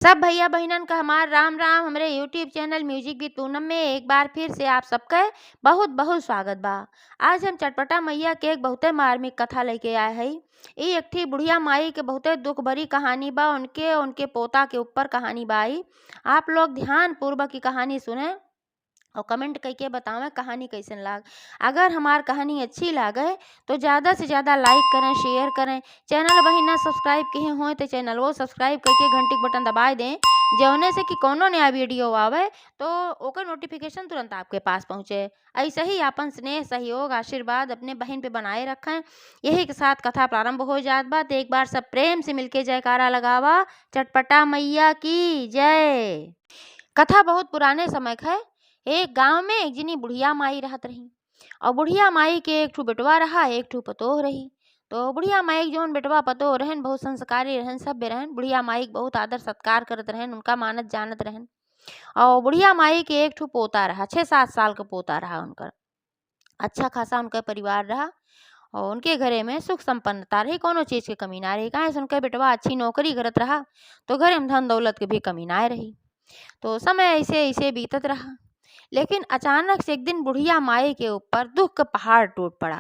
सब भैया बहिनन का हमार राम राम। हमरे YouTube channel music with Poonam में एक बार फिर से आप सबका बहुत बहुत स्वागत बा। आज हम चटपटा मैया के एक बहुते मार्मिक कथा लेके आए हई। ई एक ठे बुढ़िया माई के बहुते दुख भरी कहानी बा। उनके उनके पोता के ऊपर कहानी बा। ई आप लोग ध्यान पूर्वक की कहानी सुने और कमेंट करके बतावें कहानी कैसन लाग। अगर हमार कहानी अच्छी लागे तो ज़्यादा से ज़्यादा लाइक करें, शेयर करें। चैनल वही ना सब्सक्राइब किए हों तो चैनल वो सब्सक्राइब करके घंटी के बटन दबाए दें, जौने से कि कोनो नया वीडियो आवे तो ओकर नोटिफिकेशन तुरंत आपके पास पहुँचे। ऐसे ही आपन स्नेह, सहयोग, आशीर्वाद अपने बहन पे बनाए रखें। यही के साथ कथा प्रारंभ हो जात बा। तो एक बार सब प्रेम से मिलके जयकारा लगावा, चटपटा मैया की जय। कथा बहुत पुराने समय का है। एक गांव में एक जनी बुढ़िया माई रहत रही और बुढ़िया माई के एक ठू बेटवा रहा, एक ठू पतोह रही। तो बुढ़िया माई के जौन बेटवा पतोह रहन बहुत संस्कारी रहन, सभ्य रहन। बुढ़िया माई के बहुत आदर सत्कार करत रहन, उनका मानत जानत रहन। और बुढ़िया माई के एक ठू पोता रहा, 6-7 साल का पोता रहा उनकर। अच्छा खासा उनका परिवार रहा और उनके घरे में सुख संपन्नता रही, कोनो चीज की कमी ना रही। काहे से उनका बेटवा अच्छी नौकरी करत रहा तो घरे में धन दौलत की भी कमी ना रही। तो समय ऐसे ऐसे बीतत रहा। लेकिन अचानक से एक दिन बुढ़िया माई के ऊपर दुख का पहाड़ टूट पड़ा।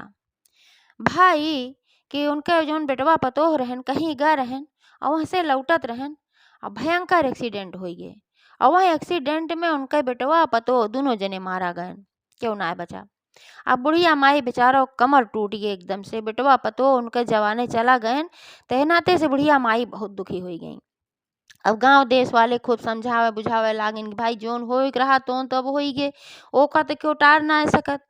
भाई कि उनके जौन बेटवा पतोह रहन कहीं गए रहन और वहाँ से लौटत रहन और भयंकर एक्सीडेंट हो गए। और वह एक्सीडेंट में उनके बेटवा पतोह दोनों जने मारा गए, क्यों ना बचा। अब बुढ़िया माई बेचारा कमर टूट गई एकदम से। बेटवा पतोह उनके जवाने चला गए। तहनाते से बुढ़िया माई बहुत दुखी हो गई। अब गांव देश वाले खूब समझावे बुझावे लागिन कि भाई जोन होइक रहा तो अब होई गे, ओका तो क्यों टार ना सकत।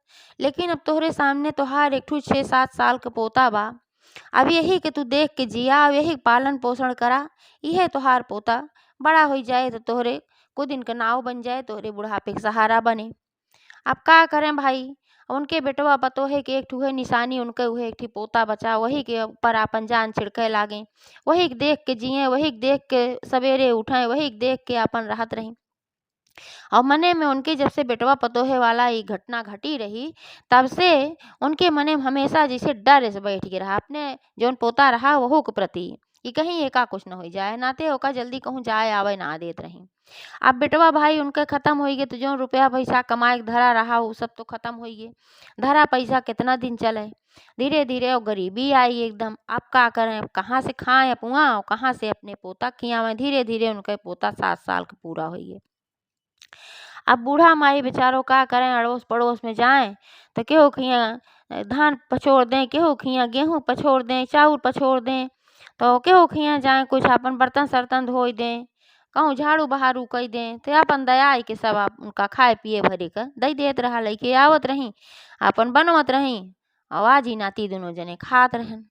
लेकिन अब तोहरे सामने तोहार एक ठू 6-7 साल का पोता बा। अब यही के तू देख के जिया, अब यही पालन पोषण करा। इहे तोहार पोता बड़ा हो जाए तो तोहरे कुछ दिन का नाव बन जाए, तोहरे बुढ़ापे के सहारा बने। अब का करें भाई, उनके बेटवा पतोहे के एक ठू है निशानी, उनके उहे एक ठी पोता बचा, वही के ऊपर आपन जान छिड़के लागे। वही के देख के जिए, वही के देख के सवेरे उठे, वही के देख के आपन रहत रही। और मने में उनके जब से बेटवा पतोहे वाला ये घटना घटी रही, तब से उनके मने में हमेशा जैसे डर से बैठ गया रहा अपने जौन पोता रहा वहू के प्रति कि कहीं एका कुछ न हो जाए। नाते ओका जल्दी कहूँ जाए आवे ना देत रही। अब बेटवा भाई उनके खत्म हो गए तो जो रुपया पैसा कमाए के धरा रहा वो सब तो खत्म हो गए। धरा पैसा कितना दिन चले, धीरे धीरे और गरीबी आई एकदम। अब का करें, अब कहाँ से खाएं पुआ और कहाँ से अपने पोता खियावें। धीरे धीरे उनके पोता 7 साल का पूरा हो गए। अब बूढ़ा माई बेचारो का करें, अड़ोस पड़ोस में जाएं तो केहू खिया धान पछोड़ दें, केहू खिया गेहूँ पछोड़ दें, चाउर पछोड़ दें। तो केहू खिया जाए कुछ अपन बर्तन सर्तन धोई दें, कहूँ झाड़ू बहारू कई दें। तो अपन दया के सब आप उनका खाए पिए भरे का दई देत रहा। लइके आवत रही अपन बनवत रही और आज ही नाती दोनों जने खात रहन।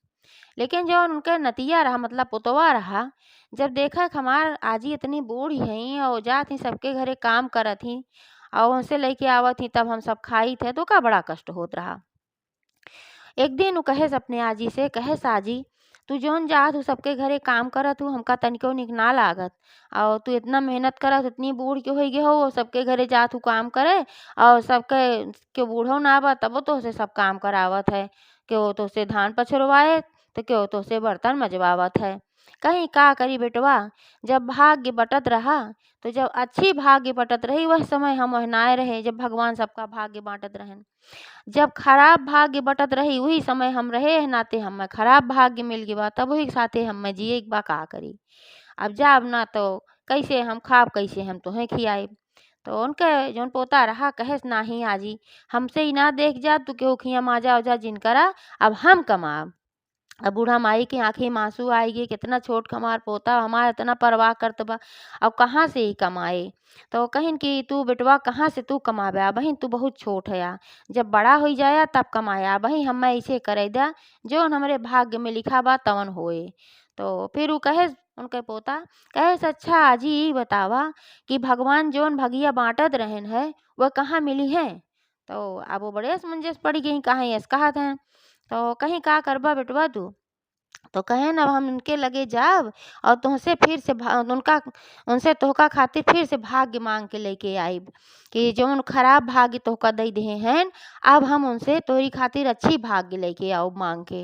लेकिन जो उनके नतिया रहा मतलब पुतवा रहा, जब देखा कि हमार आजी इतनी बूढ़ी हैं और जात ही सबके घरे काम करत ही और उनसे लेके आवत ही तब हम सब खाई थे, तो का बड़ा कष्ट होत रहा। एक दिन वो कहे अपने आजी से, कहे आजी तू जोन जात हूँ सबके घरे काम करत हूँ, हमका तनिको निक ना लागत। और तू इतना मेहनत करत, इतनी बूढ़ के हो गए हो, सबके घरे जात हूँ काम करे और सबके के बूढ़ो ना बा तब तो से सब काम करावत है। कि वो तो से धान पछुरवाए तो क्यों तो से बर्तन मजवावत है। कहीं का करी बेटवा, जब भाग्य बटत रहा तो जब अच्छी भाग्य बटत रही वह समय हम वहनाए रहे जब भगवान सबका भाग्य बांटत रहन। जब खराब भाग्य बटत रही वही समय हम रहे हैं, नाते हमें खराब भाग्य मिल गई बा तब वही साथे हमें जिए के बा का करी। अब जाब ना तो कैसे हम खाब, कैसे हम तुम्हें खियाए। तो उनके जौन पोता रहा कहे नाही आजी हमसे ही ना देख जा तू केहू खिया माजा ओजा जिन करा, अब हम कमाब। अब बूढ़ा माई की आंखें में आंसू आई गए, कितना छोट हमार पोता हमारा इतना परवाह करत बा, अब कहाँ से ही कमाए। तो कहिन कि तू बेटवा कहाँ से तू कमावे, आ बहिन तू बहुत छोट है, जब बड़ा हो जाया तब कमाया। बही हम ऐसे करे दा जो हमरे भाग्य में लिखा बा तवन होए। तो फिर वो कहे उनके पोता कहे अच्छा आजी ई बतावा कि भगवान जोन भगिया बांटत रहन है वह कहाँ मिली है। तो अब वो बड़े असमंजस पड़ गई, कहाँ ऐस कहा था। तो कहीं का करबा बेटवा तू, तो कहेन अब हम उनके लगे जाब और तुमसे फिर से उनका उनसे तोहका खातिर फिर से भाग्य मांग के लेके आइब कि जौन खराब भाग्य तोहका दे दिए हैं, अब हम उनसे तोहरी खातिर अच्छी भाग्य लेके आओ मांग के।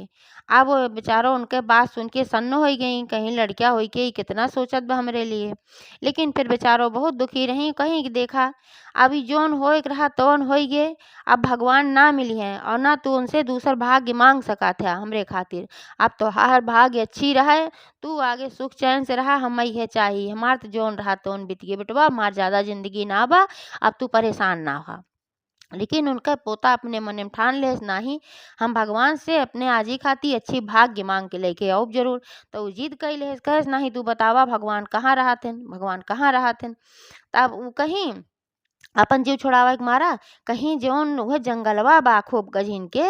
अब वो बेचारो उनके बात सुन के सन्न हो गई, कहीं लड़किया हो के कितना सोचत बा हमरे लिए। लेकिन फिर बेचारो बहुत दुखी रही, कहीं कि देखा अभी जौन होए के रहा तौन हो गे। अब भगवान ना मिली है और ना तू उनसे दूसर भाग्य मांग सकत है हमरे खातिर। अब तोहार भाग्य अच्छी रहे, तू आगे सुख चैन से रहा, हम इहे चाहिए। हमार तो जौन रहा तौन बीत गए बेटवा, हमार ज्यादा जिंदगी ना बा, अब तू परेशान ना हो। लेकिन उनका पोता अपने मन में ठान ले नहीं, हम भगवान से अपने आजी खाती अच्छी भाग्य मांग के लेके आओ जरूर। तो उ जिद कई ले कहे नहीं, तू बतावा भगवान कहाँ रहा थे, भगवान कहाँ रहा थे। तब उ कहीं अपन जीव छोड़ावे के मारा कहीं जौन वह जंगलवा बा खूब गझिन के,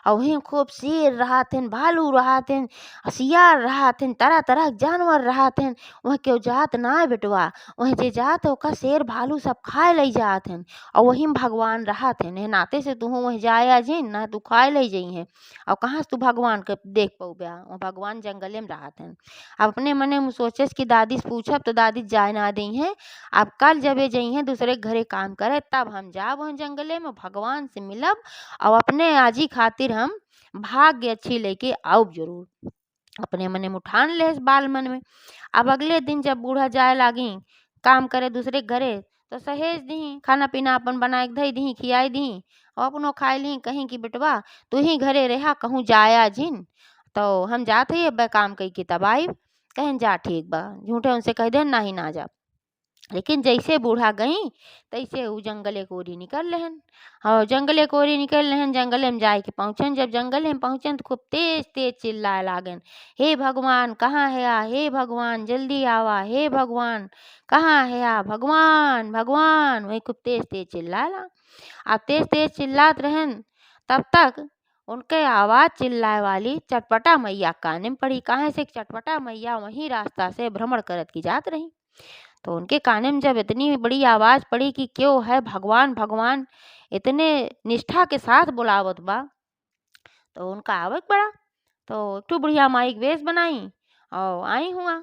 और वहीं खूब शेर रहथिन, भालू रहथिन, सियार रहथिन, तरह तरह के जानवर रहथिन। वह केहू जात ना है बेटवा, वह जे जात ओका शेर भालू सब खाए लई जाथिन। और वही में भगवान रहथिन, एह नाते से तू वह जाया जिन ना तू खाए लई जई है। और कहाँ से तू भगवान के देख पाऊ ब्या, वह भगवान जंगले में रहथिन। अब अपने मने में सोचेस कि दादी से पूछब तो दादी जाए ना दी है। अब कल जब ये जई हैं दूसरे के घरे काम करे तब हम जाब वहाँ जंगले में भगवान से मिलब और अपने आजी खातिर हम भाग्य अच्छी लेके आऊब जरूर। अपने मने में उठान ले इस बाल मन में। अब अगले दिन जब बूढ़ा जाए लागी काम करे दूसरे के घरे, तो सहेज दी खाना पीना अपन बनाए के धई दी खियाई दी और अपनो खाए ली। कहीं कि बेटवा तू ही घरे रहा, कहूँ जाया जिन तो हम जात ही अब काम कई के तब आइब। कहन जा ठीक बा, झूठे उनसे कह दे ना ही ना जा। लेकिन जैसे बूढ़ा गई तैसे उ जंगले को ओरी निकल रहन। और जंगले को ओरी निकल रहन, जंगले में जाए के पहुँचन। जब जंगले में पहुँचन तो खूब तेज तेज चिल्लाए लागन, हे भगवान कहाँ है आ, हे भगवान जल्दी आवा, हे भगवान कहाँ है आ, भगवान भगवान, वही खूब तेज तेज चिल्लाला। अब तेज तेज चिल्लात रहन, तब तक उनके आवाज चिल्लाए वाली चटपटा मैया काने में पड़ी। कहाँ से चटपटा मैया वही रास्ता से भ्रमण करत की जात रही। तो उनके काने में जब इतनी बड़ी आवाज पड़ी कि क्यों है भगवान भगवान इतने निष्ठा के साथ बुलावत बा, तो उनका आवक पड़ा। तो एक ठो बुढ़िया माई के वेश बनाई और आई हुआ।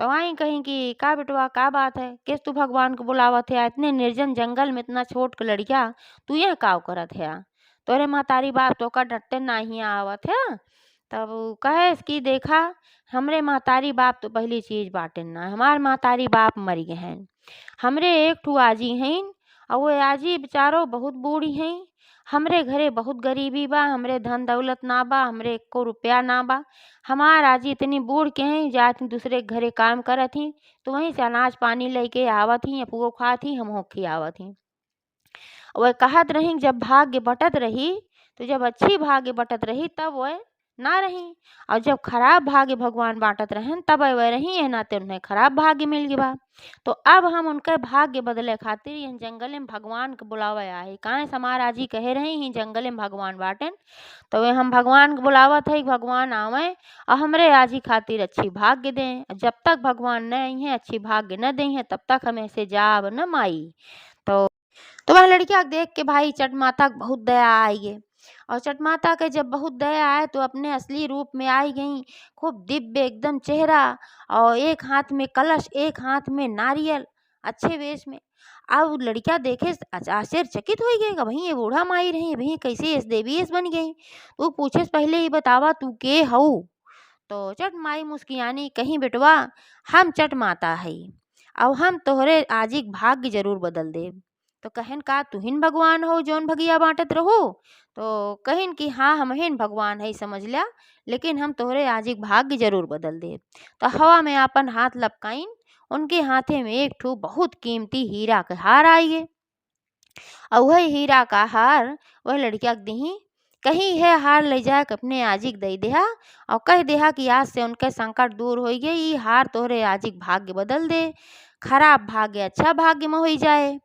तो आई कहीं कि का बेटवा का बात है, किस तू भगवान को बुलावत है इतने निर्जन जंगल में, इतना छोट के लड़किया तू ये काव करत है। तोरे महतारी बाप तो का डरते नहीं आवत है। तब उ कहे कि देखा हमरे महतारी बाप तो पहली चीज बाटे ना, हमार महतारी बाप मर गए हैं। हमरे एक ठू आजी हैं और वो आजी बेचारो बहुत बूढ़ी हैं। हमरे घरे बहुत गरीबी बा, हमरे धन दौलत ना बा, हमरे एको रुपया ना बा। हमार आजी इतनी बूढ़ के हैं जात दूसरे के घरे काम करत ही, तो वहीं से अनाज पानी लेके आवत ही, अपुओ खात ही, हमहू खियावत ही। वह कहत रही जब भाग्य बटत रही, तो जब अच्छी भाग्य बटत रही तब वह ना रही, और जब खराब भाग्य भगवान बांटत रहन तब वह रही है, नाते उन्हें खराब भाग्य मिल गया। तो अब हम उनके भाग्य बदले खातिर यह जंगल में भगवान के बुलावे आए। काहे समारा जी कहे रहे ही जंगल में भगवान बाटन, तो वे हम भगवान के बुलावत है भगवान आवे और हमरे आजी खातिर अच्छी भाग्य दें। जब तक भगवान न आई हैं अच्छी भाग्य न दें हैं तब तक हम ऐसे जाब न माई। तो वह लड़किया के देख के भाई चट माता को बहुत दया आई है। और चट माता के जब बहुत दया आए तो अपने असली रूप में आई गई, खूब दिव्य एकदम चेहरा, और एक हाथ में कलश एक हाथ में नारियल, अच्छे वेश में। अब लड़किया देखे आश्चर्यचकित हो गई, भाई ये बूढ़ा माई रही, भाई कैसे इस देवी इस बन गई। तो पूछे से पहले ही बतावा तू के हऊ। तो चट माई मुस्कियानी कहीं बेटवा हम चट माता है, अब हम तोहरे आजिक भाग्य जरूर बदल दे। तो कहन का तुहिन भगवान हो जौन भगिया बांटत रहो। तो कहिन कि हाँ हमहिन भगवान है समझ लिया, लेकिन हम तोहरे आजिक भाग्य जरूर बदल दे। तो हवा में अपन हाथ लपकाइन, उनके हाथे में एक ठो बहुत कीमती हीरा के हार आइए। और वह हीरा का हार वह लड़किया के दही, कहीं है हार ले जाए अपने आजिक दे देहा और कह देहा कि आज से उनके संकट दूर हो गए, ये हार तोहरे आजिक भाग्य बदल दे, खराब भाग्य अच्छा भाग्य में हो जाए।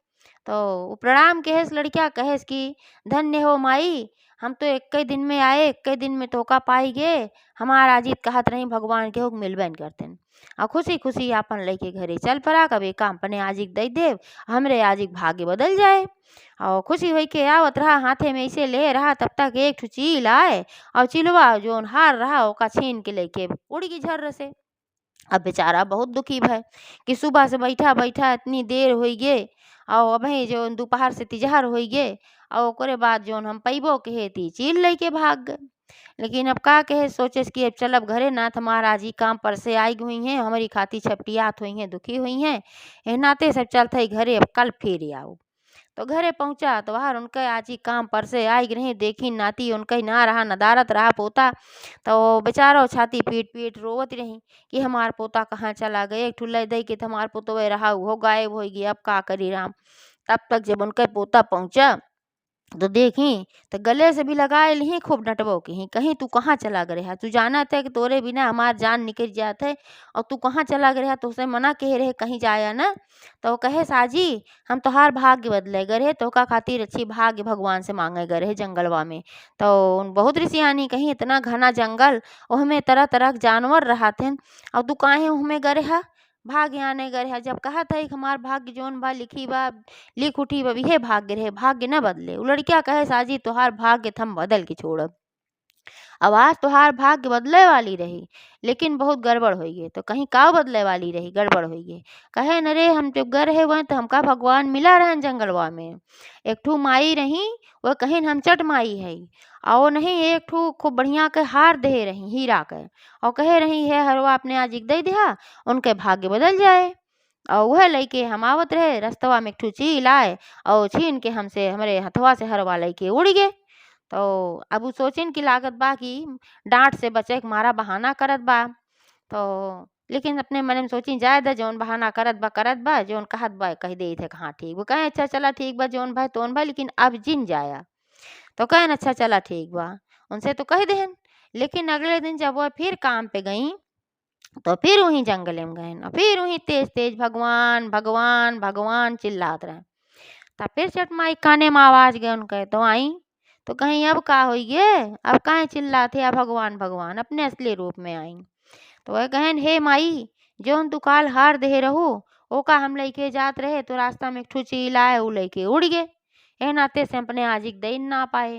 तो उ प्रणाम कहेस लड़किया, कहेस कि धन्य हो माई, हम तो एक दिन में आए, एक दिन में तोका पाई गे। हमार आजीत कहत रही भगवान के हुक मिलबे न करते। और खुशी खुशी आपन लइके घरे चल पड़ा, कबे काम अपने आजिक दई देव, हमरे आजिक भाग्य बदल जाए। और खुशी होई के आवत रहा, हाथे में ऐसे ले रहा, तब तक एक ठो चील आए और चिलवा जोन हार रहा ओका छीन के लेके उड़ गई झर्र से। अब बेचारा बहुत दुखी भय कि सुबह से बैठा बैठा इतनी देर होई गे और अबही जो दोपहर से तिजहर होई गे और ओकरे बाद जोन हम पैबो कहे ती चील लेके भाग गए। लेकिन अब का कहे, सोचे कि अब चलब घरे, नाथ महाराज जी काम पर से आई हुई हैं, हमारी खाती छपटियात हुई हैं, दुखी हुई हैं, ए नाते सब चलते घरे, अब कल फिर आओ। तो घरे पहुंचा तो वहार उनके आजी काम पर से आई रही, देखी नाती उनके ना रहा, नदारत रहा पोता। तो बेचारो छाती पीट पीट रोवत रही कि हमार पोता कहाँ चला गए, एक ठुल्ला दई के हमार पोतो रहा हो गायब हो गया, अब का करी राम। तब तक जब उनके पोता पहुंचा तो देखी तो गले से भी लगाए ली, खूब डटबो की, कहीं तू कहाँ चला गए है, तू जाना थे कि तोरे बिना हमार जान निकल जात है, और तू कहाँ चला गए है, तुझसे मना कहे रहे कहीं जाया ना। तो कहे साजी हम तोहार भाग्य बदले गए रहे, तो का खातिर अच्छी भाग्य भगवान से मांगे गए रहे जंगलवा में। तो बहुत ऋषियानी कहीं इतना घना जंगल और हमें तरह तरह के जानवर रहा थे, और तू काहे हमें गए है भाग्य आने गए है। जब कहा था कि हमार भाग्य जोन बा लिखी बा लिख उठी बा बिहे भाग्य रहे, भाग्य न बदले। उ लड़किया कहे साजी तोहार भाग्य थम बदल के छोड़ब, आवाज तोहार भाग्य बदले वाली रही लेकिन बहुत गड़बड़ हुई है। तो कहीं का बदले वाली रही गड़बड़ हुई है, कहे न रे हम जब गए रहे वह तो हमका भगवान मिला रहन जंगलवा में, एक ठू माई रही वह कहीं हम चट माई है, और नहीं एक ठू खूब बढ़िया के हार दे रही हीरा के, और कहे रही है हरवा अपने आज दे दिया उनके भाग्य बदल जाए। और वह लइके हम आवत रहे रस्तवा में एक ठू चील आए और छीन के हमसे हमरे हथवा से हरवा लइके उड़ गए। तो अब उ सोचिन की लागत बा कि डांट से बचे के मारा बहाना करत बा। तो लेकिन अपने मन में सोची जाए द जौन बहाना करत बा जौन कहत बा कह दे थे हाँ ठीक, वो कहे अच्छा चला ठीक बा जौन भाई तोन भाई, लेकिन अब जिन जाया। तो कहें अच्छा चला ठीक बा, उनसे तो कह देहन। लेकिन अगले दिन जब वह फिर काम पे गई तो फिर वहीं जंगले में गए और फिर वहीं तेज तेज भगवान भगवान भगवान चिल्लात रहे। तब फिर चटमाई काने में आवाज गए उनके, तो आई तो कहीं अब का होई गे, अब काहे चिल्लाते आ भगवान भगवान, अपने असली रूप में आई। तो वह कहन हे माई जोन तू काल हार दे रहू ओका हम लइके जात रहे, तो रास्ता में एक ठू चील आए उ लइके उड़ गए। ए नाते से अपने आजिक दई ना पाए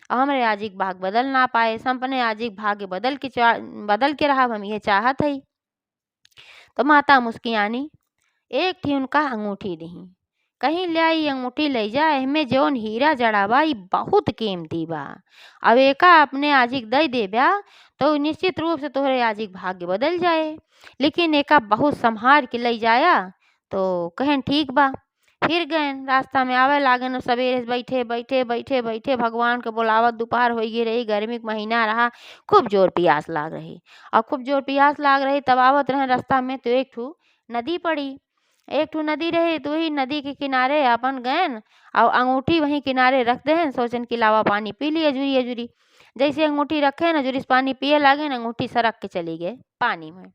और हमरे आजिक भाग बदल ना पाए, सब अपने आजिक भाग्य बदल के रहा हम ये चाहत है। तो माता मुस्कियानी एक थी उनका अंगूठी दही, कहीं ले आई अंगूठी ले जा, एमे जौन हीरा जड़ा बा ई बहुत कीमती बा, अब एका अपने आजिक दई देबा तो निश्चित रूप से तोहरे आजिक भाग्य बदल जाए, लेकिन एका बहुत संभार के ले जाया। तो कहन ठीक बा। फिर गए रास्ता में आवे लागन, सवेरे से बैठे बैठे बैठे बैठे भगवान के बुलावत, दोपहर हो गई रही, गर्मी का महीना रहा, खूब जोर प्यास लाग रही और खूब जोर प्यास लाग रही। तब आवत रहे रास्ता में तो एक ठू नदी पड़ी, एक ठू नदी रहे, तो वही नदी के किनारे अपन गए और अंगूठी वहीं किनारे रख दे, सोचन कि लावा पानी पी लिए अजूरी अजूरी। जैसे अंगूठी रखे न अजूरी से पानी पिए लागे न, अंगूठी सरक के चली गए पानी में।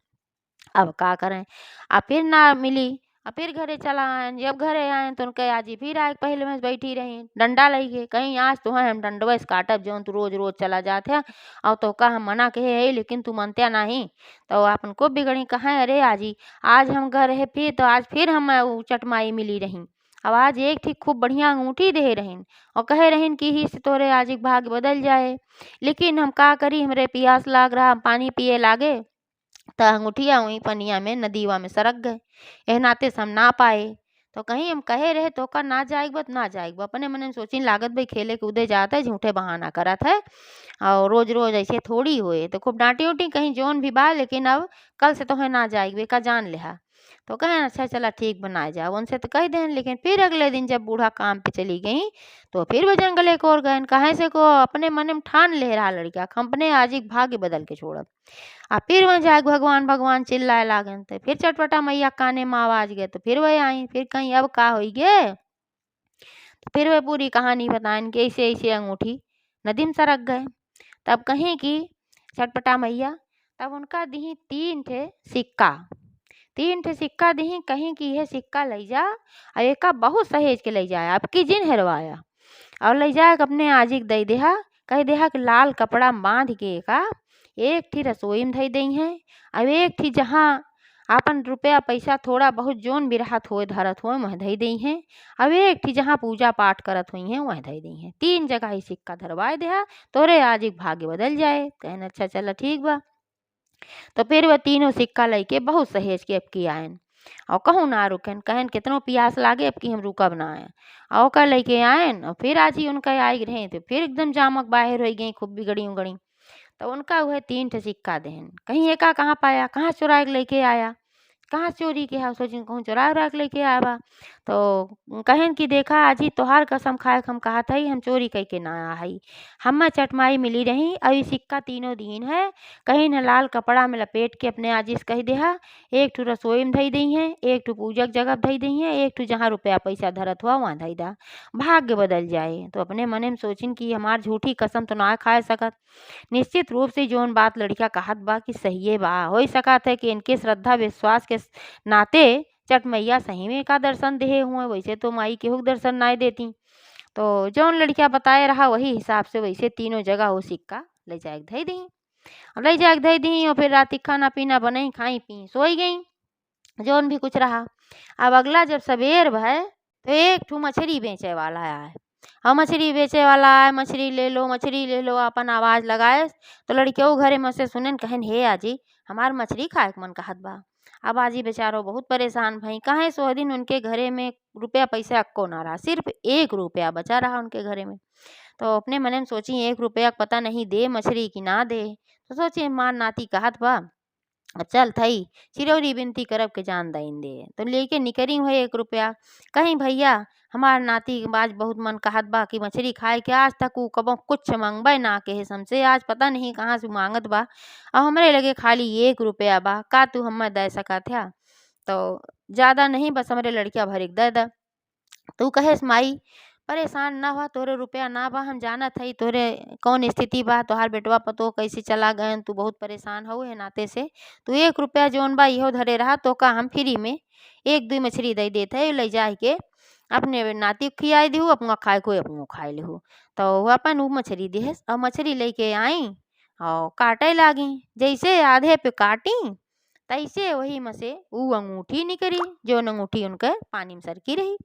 अब का करें, अब फिर ना मिली, अब फिर घरे चला आए। जब घरे आए तो उनके आजी फिर आए पहले में बैठी रही, डंडा लई कहीं आज तो हम डंडवा से काटब जौन तू रोज रोज चला जात है, और तो का हम मना कहे है लेकिन तू मनते नहीं। तो अपन को बिगड़ी कहा अरे आजी आज हम घर है फिर, तो आज फिर हम चटमाई मिली रही, अब आज एक थी खूब बढ़िया अंगूठी दे रहीन और कहे रहीन कि ही से तोरे आज एक भाग बदल जाए। लेकिन हम का करी, हमरे प्यास लाग रहा, हम पानी पिए लागे त अंगूठिया वहीं पनिया में नदीवा में सरक गए। एह नाते से हम ना पाए। तो कहीं हम कहे रहे तो का ना जाएक बा, ना जाएक बा, अपने मन में सोचिन लागत भाई खेले कूदे जाता है, झूठे बहाना करत है और रोज रोज ऐसे थोड़ी होए। तो खूब डांटी उटी कहीं जोन भी बा, लेकिन अब कल से तो है ना जाएक बे का जान लेहा। तो कहें अच्छा चला ठीक बनाए जाओ, उनसे तो कह दें। लेकिन फिर अगले दिन जब बूढ़ा काम पे चली गई तो फिर वो जंगले को और गए, कहे से को अपने मन में ठान ले रहा लड़का अपने आज एक भाग्य बदल के छोड़ब। आ फिर वह जाग भगवान भगवान चिल्लाए लागन, तो फिर चटपटा मैया काने में आवाज गए, तो फिर वह आई, फिर कहीं अब का होई गे। तो फिर वह पूरी कहानी बताएं कि ऐसे ऐसे अंगूठी नदी में सरक गए। तब कहीं की चटपटा मैया तब उनका दी तीन ठे सिक्का, तीन ठे सिक्का दी, कहीं की यह सिक्का ले जा और एका बहुत सहेज के ले जाए, आपकी जिन हेरवाया और ले जाए अपने आजिक दे देहा, कह देहा कि लाल कपड़ा बांध के का एक थी रसोई में धई दई है, अब एक थी जहाँ आपन रुपया पैसा थोड़ा बहुत जोन भी रहत होए धरत होए वह धई देई हैं। अब एक ठी जहाँ पूजा पाठ करत हुई हैं वह धई देई हैं। 3 जगह ही सिक्का धरवाए देहा, तोरे आज एक भाग्य बदल जाए। कहन अच्छा चल ठीक बा। तो फिर वह तीनों सिक्का लइके बहुत सहेज के अबकी आयन और कहूँ ना रुकन, कहन कितनो प्यास लागे अबकी हम रुकब ना आए। और ओकर लइके आयन और फिर आज ही उनका आई रहे तो फिर एकदम जामक बाहिर हो गई, खूब बिगड़ी उगड़ी। तो उनका वह 3 ठे सिक्का देहन। कहीं एका कहाँ पाया, कहाँ चुरा के लेके आया, कहाँ चोरी के है, सोचिन कहूँ चुरा उरा के लेके आया बा। तो कहन कि देखा आजी तोहार कसम खाए के हम कहत हई हम चोरी कई के ना आया हई। हम्मे चटमाई मिली रही और ये सिक्का तीनों दीन है। कहीं न लाल कपड़ा में लपेट के अपने आजी से कही देहा, एक ठू रसोई में धई दई है, एक ठू पूजक जगह धई दई है, एक ठू जहाँ रुपया पैसा धरत हुआ वहाँ धई दा, भाग्य बदल जाए। तो अपने मने में सोचिन कि हमार झूठी कसम तो ना खाए सकत। निश्चित रूप से जौन बात लड़किया कहत बा कि सहिए बा, हो सकत है कि इनके श्रद्धा विश्वास के नाते छठ मैया सही में का दर्शन देहे हुए, वैसे तो माई केहू के दर्शन नाय देती। तो जौन लड़किया बताए रहा वही हिसाब से वैसे तीनों जगह वो सिक्का ले जाके धई दी। ले जाके धई दी और फिर राती खाना पीना बनई, खाई पी सोई गई, जौन भी कुछ रहा। अब अगला जब सबेर भय तो एक ठू मछली बेचे वाला आए। और मछली बेचे वाला आए, मछली ले लो अपन आवाज लगाए। तो लड़कियों घरे में से सुनन कहन हे आजी हमार मछली खाए के मन कहत बा। अब आजी बेचारो बहुत परेशान भई, काहे सो दिन उनके घरे में रुपया पैसा अक्को ना रहा, सिर्फ 1 रुपया बचा रहा उनके घरे में। तो अपने मने में सोची 1 रुपया पता नहीं दे मछली कि ना दे। तो सोची हमार नाती कहत बा चल थई चिरौरी बिनती करब के जान दईन दे। तो लेके निकरी हुए 1 रुपया। कहीं भैया हमार नाती के आज बहुत मन कहत बा कि मछली खाए के, आज तक ऊ कबो कुछ मंगबे ना के हमसे, आज पता नहीं कहाँ से मांगत बा और हमरे लगे खाली 1 रुपया बा, का तू हम्मे दे सकत हया? तो ज्यादा नहीं बस हमरे लड़किया भर दे द। तू कहेस माई परेशान ना हुआ, तोरे रुपया ना बा, हम जानत हई तोरे कौन स्थिति बा, तोहार बेटवा पतो कैसे चला गयन, तू बहुत परेशान हउए नाते से तू 1 रुपया जौन बा इहो धरे रहा, तो का हम फ्री में 1-2 मछली दई देत हई, ले जाए के अपने नाती को खियाई देहू, अपना खाए को अपनो खाए लेहू। तो वो अपन ऊ मछली देहस और मछली लेके आई और काटे लागी। जैसे आधे पे काटी तैसे वही में से ऊ अंगूठी निकली, जौन अंगूठी उनके पानी में सरकी रही।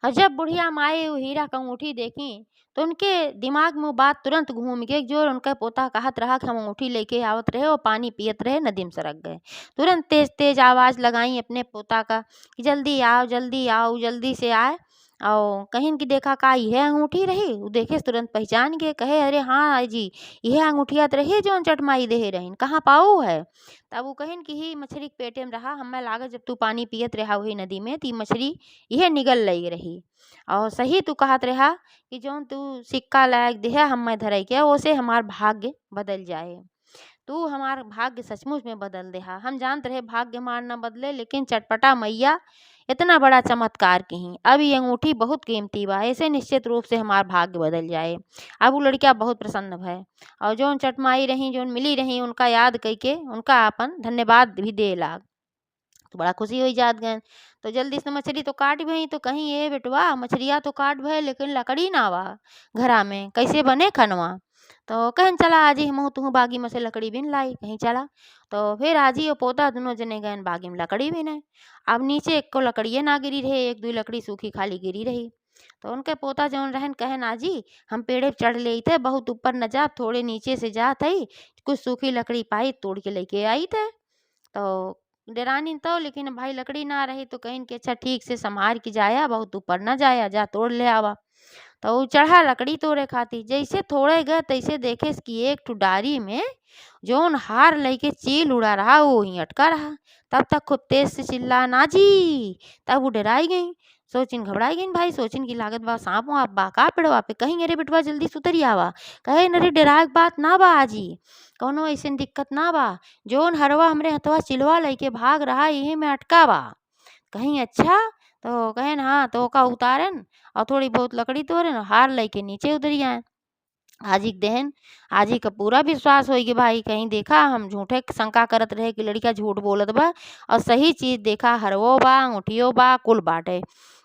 जब बुढ़िया माई ऊ हीरा क अंगूठी देखी तो उनके दिमाग में वो बात तुरंत घूम गई, जो उनका पोता कहत रहा कि हम अंगूठी लेके आवत रहे और पानी पियत रहे, नदी में सरक गए। तुरंत तेज तेज आवाज लगाई अपने पोता का कि जल्दी आओ जल्दी से आए। और कहीं की देखा का यह अंगूठी रही, वो देखे तुरंत पहचान गए, कहे अरे हाँ आई जी यह अंगूठिया तो रही जौन चटमाई देहे रहीन, कहाँ पाऊ है? तब वो कहिन कि ही मछली के पेटे में रहा, हमें लागत जब तू पानी पियत रहा वही नदी में ती मछली यह निगल लगी रही। और सही तू कहत रहा कि जौन तू सिक्का लायक देहा हमें धरई के ओसे हमार भाग्य बदल जाए। तू हमार भाग्य सचमुच में बदल देहा। हम जानते रहे भाग्य हमार न बदले, लेकिन चटपटा मैया इतना बड़ा चमत्कार कहीं। अब ये अंगूठी बहुत कीमती बा, ऐसे निश्चित रूप से हमार भाग्य बदल जाए। अब वो लड़किया बहुत प्रसन्न भय और जौन चटमाई रही जौन मिली रही उनका याद करके उनका अपन धन्यवाद भी दे लाग। तो बड़ा खुशी हुई जात गए। तो जल्दी से मछली तो काट भई, तो कहीं ये बेटवा मछलिया तो काट भय लेकिन लकड़ी ना बा घरा में, कैसे बने खनवा? तो कहन चला आजी हमहू तुहू बागी में से लकड़ी बिन लाई, कहीं चला। तो फिर आजी और पोता दोनों जने गए बागी में लकड़ी बिने। अब नीचे एक को लकड़िए ना गिरी रहे, 1-2 लकड़ी सूखी खाली गिरी रही। तो उनके पोता जौन रहन कहन आजी हम पेड़े पे चढ़ ले थे, बहुत ऊपर न जा, थोड़े नीचे से जात हई, कुछ सूखी लकड़ी पाई तोड़ के लेके आई थे। तो डेरानी तो लेकिन भाई लकड़ी ना रही तो कहीं कि अच्छा ठीक से संभार के जाया, बहुत ऊपर ना जाया, जा तोड़ ले आवा। तो ऊ चढ़ा लकड़ी तोड़े खातिर, जैसे तोड़े गए तैसे देखे कि एक ठू डारी में जौन हार लेके चील उड़ा रहा वो वहीं अटका रहा। तब तक खूब तेज से चिल्ला ना जी, तब वो डराई गई, सोचिन घबराई गई भाई, सोचिन की लागत बा सांप वाप बा का पेड़वा पे, कहीं अरे बेटवा जल्दी सुतरी आवा। कहे अरे डराए के बात ना बा आजी, कौनो ऐसन दिक्कत ना बा, जौन हरवा हमरे हथवा चिलवा लेके भाग रहा यही में अटका बा। कहीं अच्छा? तो कहेन हाँ, तो ओका उतारन और थोड़ी बहुत लकड़ी तोड़न और हार लेके नीचे उतरी आए। हाजी के देहन हाजी का पूरा विश्वास हो कि भाई कहीं देखा हम झूठे शंका करत रहे कि लड़का झूठ बोलत बा, और सही चीज देखा हरवो बा अंगूठियो बा कुल बाटे।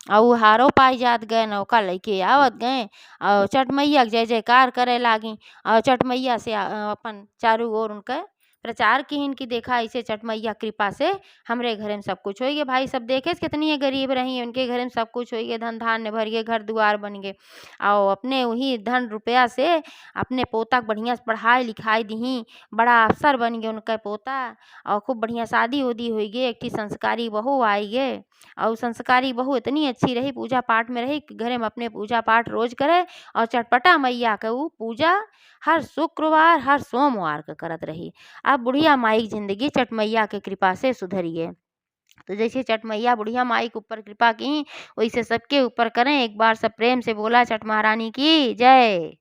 और ऊ हारो पाई जात गए नौका लेके आवत गए और चट मैया के जय जयकार करे लागी और चट मैया से अपन चारू ओर उनके प्रचार किहिन कि देखा ऐसे छठ मैया कृपा से हमरे घरे में सब कुछ होइगे। भाई सब देखेस कितनी ये गरीब रही, उनके घरे में सब कुछ होइगे, धन धान्य भर गे, घर दुआर बन गे। और अपने वही धन रुपया से अपने पोता के बढ़िया से पढ़ाई लिखाई दीही, बड़ा अफसर बन गे उनका पोता। और खूब बढ़िया शादी उदी हुई गे, एक ठी संस्कारी बहू आई गे। और संस्कारी बहू इतनी अच्छी रही, पूजा पाठ में रही, घरे में अपने पूजा पाठ रोज करे। और चटपटा मैया के ऊ पूजा हर शुक्रवार हर सोमवार के करत रही। अब बुढ़िया माई की जिंदगी छठ मैया के कृपा से सुधरिए। तो जैसे छठ मैया बुढ़िया माई के ऊपर कृपा की, वैसे सबके ऊपर करें। एक बार सब प्रेम से बोला छठ महारानी की जय।